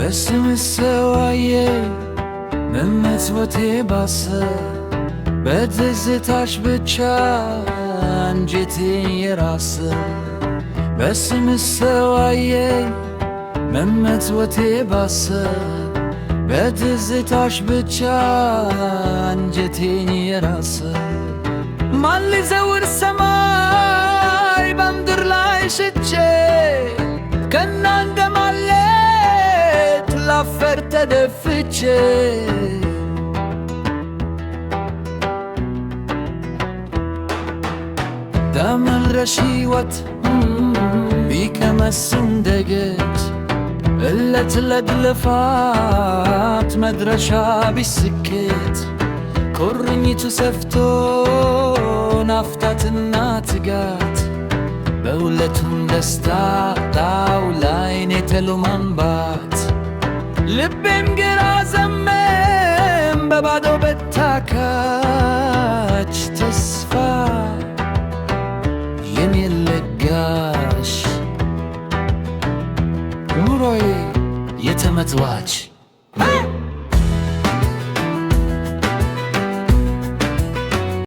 በስምህ ሰዋዬ መመጽወቴ ባሰ በትዝታሽ ብቻ አንጀቴን የራሰ በስምህ ሰዋዬ መመጽወቴ ባሰ በትዝታሽ ብቻ አንጀቴን የራሰ ማን ሊዘውር ሰማይ በምድር ላይ ሽቼ ከናንተ ማሌት ላፈር ተደፍቼ ተመልረሽ ሕይወት ቢቀመስም ደገት እለት ለድልፋት መድረሻ ቢስኬት ኮርኝቱ ሰፍቶ ናፍታትና ትጋት በሁለቱም ደስታ ላውላይኔ ተሉማንባት ልቤም ግራ ዘመም በባዶ በታካች ተስፋ የሚለጋሽ ኑሮዬ የተመጽዋች